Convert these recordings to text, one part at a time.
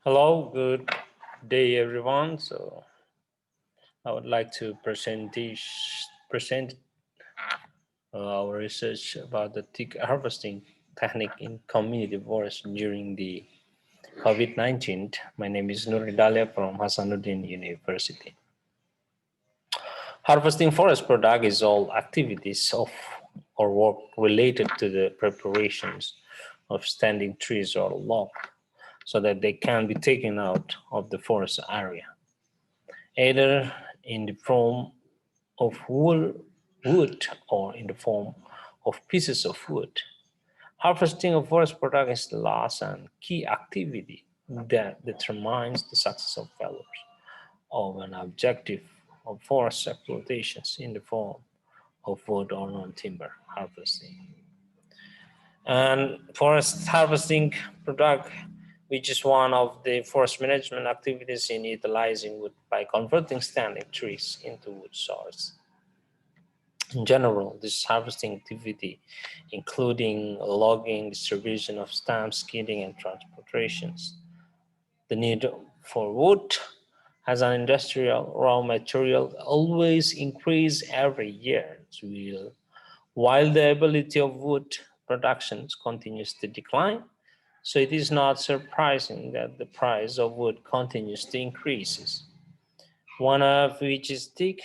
Hello, good day, everyone. I would like to present our research about the Teak harvesting technique in community forest during the COVID-19. My name is Nur Dalia from Hasanuddin University. Harvesting forest product is all activities of or work related to the preparations of standing trees or log so that they can be taken out of the forest area, either in the form of wood or in the form of pieces of wood. Harvesting of forest product is the last and key activity that determines the success of failure of an objective of forest exploitations in the form of wood or non-timber harvesting. And forest harvesting product, which is one of the forest management activities in utilizing wood by converting standing trees into wood source. In general, this harvesting activity, including logging, distribution of stumps, skidding, and transportations. The need for wood as an industrial raw material always increase every year, while the ability of wood production continues to decline. So it is not surprising that the price of wood continues to increase. One of which is teak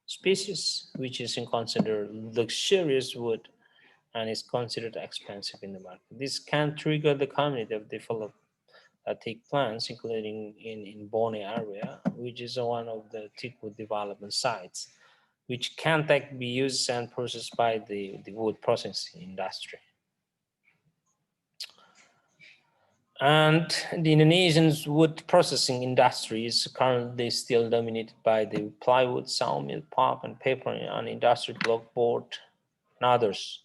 species, which is considered luxurious wood and is considered expensive in the market. This can trigger the community of developed teak plants, including in Bone area, which is one of the teak wood development sites, which can be used and processed by the wood processing industry. And the Indonesian's wood processing industry is currently still dominated by the plywood, sawmill, pulp, and paper, and industrial block board, and others.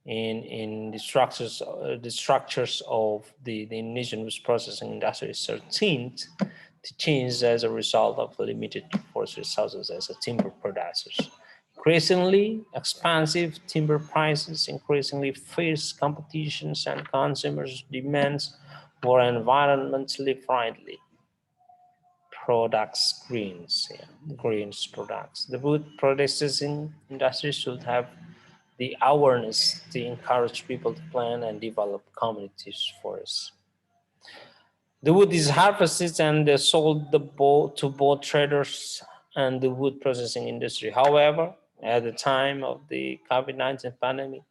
In the structures of the Indonesian wood processing industry is certain to change as a result of the limited forest resources as a timber producers. Increasingly expensive timber prices, increasingly fierce competitions, and consumers' demands for environmentally friendly products, greens products. The wood processing industry should have the awareness to encourage people to plant and develop communities forests. The wood is harvested and sold to both traders and the wood processing industry. However, at the time of the COVID-19 pandemic,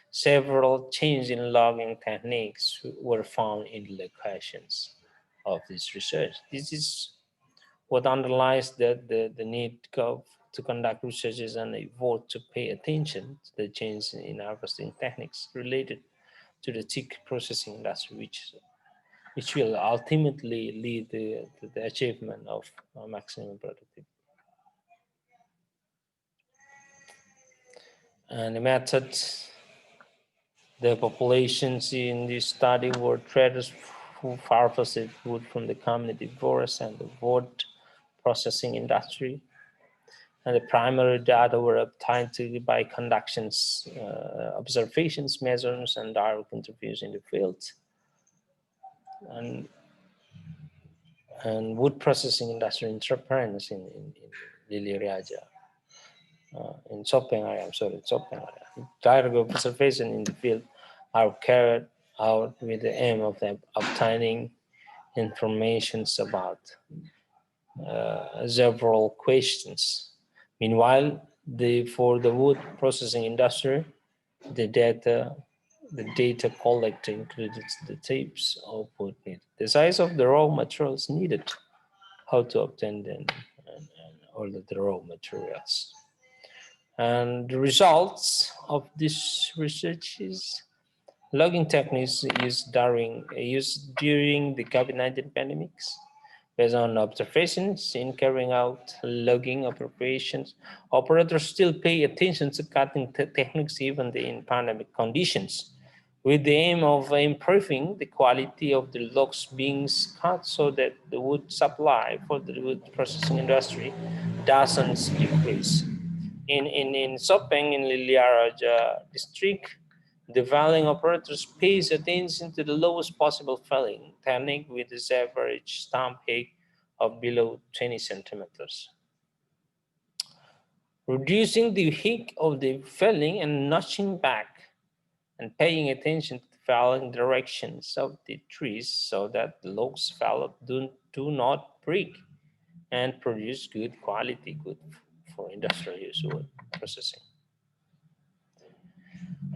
several changes in logging techniques were found in the locations of this research. This is what underlies the need to conduct researches and evolve to pay attention to the change in harvesting techniques related to the teak processing industry, which will ultimately lead to the achievement of maximum productivity. And the methods, the populations in this study were traders who harvested wood from the community forest and the wood processing industry. And the primary data were obtained by conductions, observations, measurements, and direct interviews in the field. And wood processing industry entrepreneurs in Lili Raja, in Chopeng area, Chopeng area. Direct observation in the field are carried out with the aim of obtaining information about several questions. Meanwhile, for the wood processing industry, the data collected included the types of wood needed, the size of the raw materials needed, how to obtain them, and all of the raw materials. And the results of this research is logging techniques used during the COVID-19 pandemics. Based on observations in carrying out logging operations, operators still pay attention to cutting techniques even in pandemic conditions, with the aim of improving the quality of the logs being cut so that the wood supply for the wood processing industry doesn't decrease. In Sopeng, in Liliaraja district, The felling operators pays attention to the lowest possible felling technique with its average stump height of below 20 centimeters. Reducing the height of the felling and notching back and paying attention to the felling directions of the trees so that the logs developed do not break and produce good quality wood for industrial use wood processing.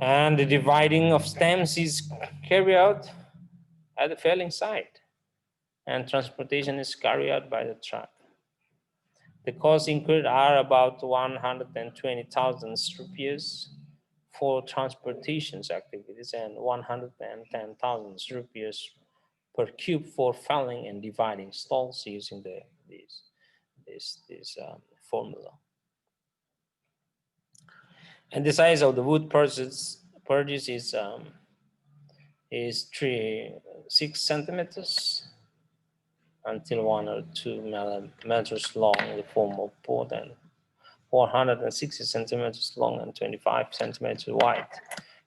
And the dividing of stems is carried out at the felling site, and transportation is carried out by the truck. The costs incurred are about 120,000 rupees for transportation activities and 110,000 rupees per cube for felling and dividing stalls using this formula. And the size of the wood purchase is 6 centimeters until 1 or 2 millimeters long in the form of board, and 460 centimeters long and 25 centimeters wide,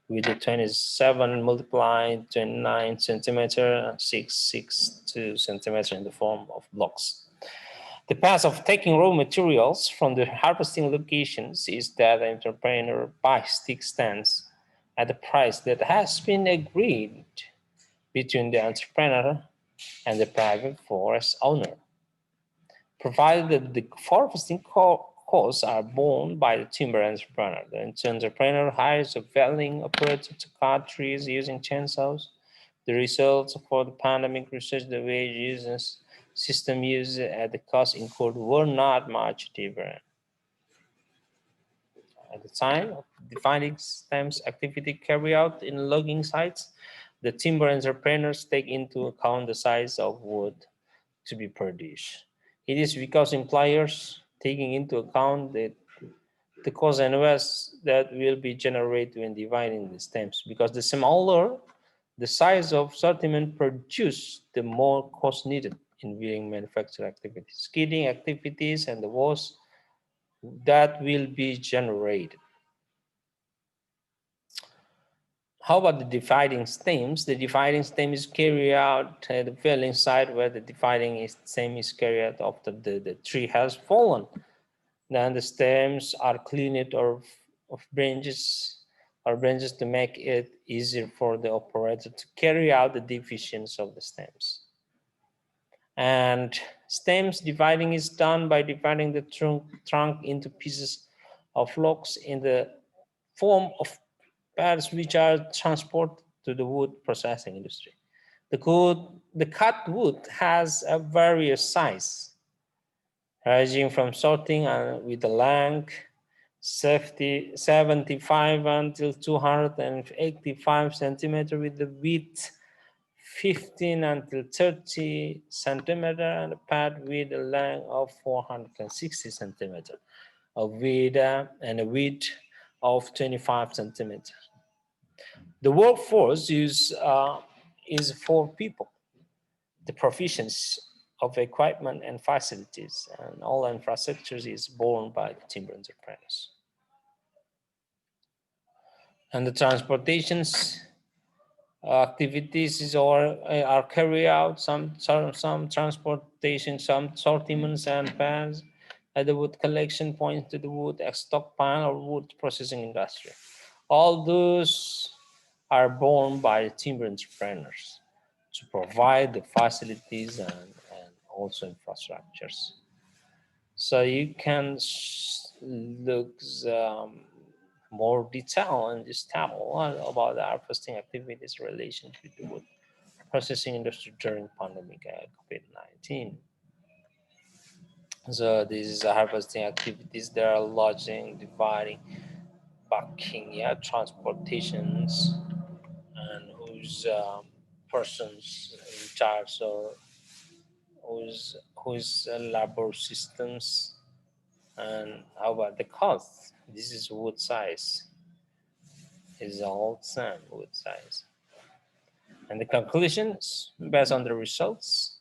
with the 27 multiplied 29 centimeter, 662 centimeter in the form of blocks. The path of taking raw materials from the harvesting locations is that the entrepreneur buys teak stands at the price that has been agreed between the entrepreneur and the private forest owner, provided that the harvesting costs are borne by the timber entrepreneur. The entrepreneur hires a felling operator to cut trees using chainsaws. The results for the pandemic research, the wage uses system used at the cost incurred were not much different. At the time of defining stems activity carried out in logging sites, the timber entrepreneurs take into account the size of wood to be produced. It is because employers taking into account the cost and waste that will be generated when dividing the stems, because the smaller the size of assortment produced, the more cost needed in viewing manufacturing activities, skidding activities, and the waste that will be generated. How about the dividing stems? The dividing stem is carried out at the felling site, where the dividing stem is carried out after the tree has fallen. Then the stems are cleaned of branches to make it easier for the operator to carry out the divisions of the stems. And stems dividing is done by dividing the trunk into pieces of logs in the form of pads, which are transported to the wood processing industry. The cut wood has a various size, ranging from sorting with the length 75 until 285 centimeter, with the width 15 until 30 centimeter, and a pad with a length of 460 centimeter, a width and a width of 25 centimeters. The workforce is 4 people. The provisions of equipment and facilities and all infrastructures is borne by the timber entrepreneurs. And the transportations activities are carried out, some transportation, some sortiments and pads at the wood collection points to the wood stockpile or wood processing industry. All those are borne by the timber entrepreneurs to provide the facilities and also infrastructures. So you can look more detail in this table about the harvesting activities in relation to the wood processing industry during pandemic COVID-19. So these harvesting activities, there are lodging, dividing, packing, transportations, and whose persons in charge or whose labor systems, and how about the cost. This is wood size. Is all same wood size. And the conclusions based on the results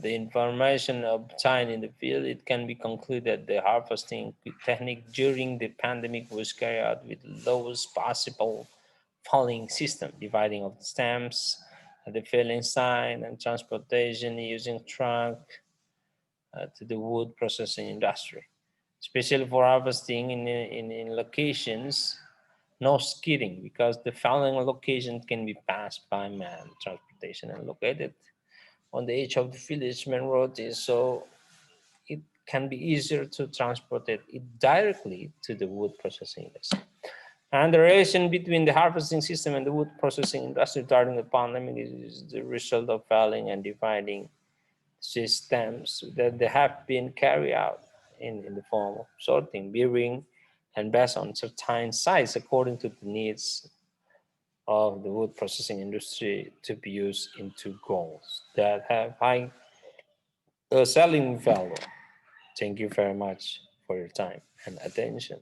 The information obtained in the field, it can be concluded the harvesting technique during the pandemic was carried out with lowest possible falling system, dividing of the stems, the filling sign, and transportation using truck to the wood processing industry, especially for harvesting in locations no skidding, because the following location can be passed by man transportation and located on the edge of the village main road is, so it can be easier to transport it directly to the wood processing industry. And the relation between the harvesting system and the wood processing industry during the pandemic is the result of felling and dividing systems that they have been carried out in the form of sorting, bearing, and based on certain size according to the needs of the wood processing industry to be used into goals that have high selling value. Thank you very much for your time and attention.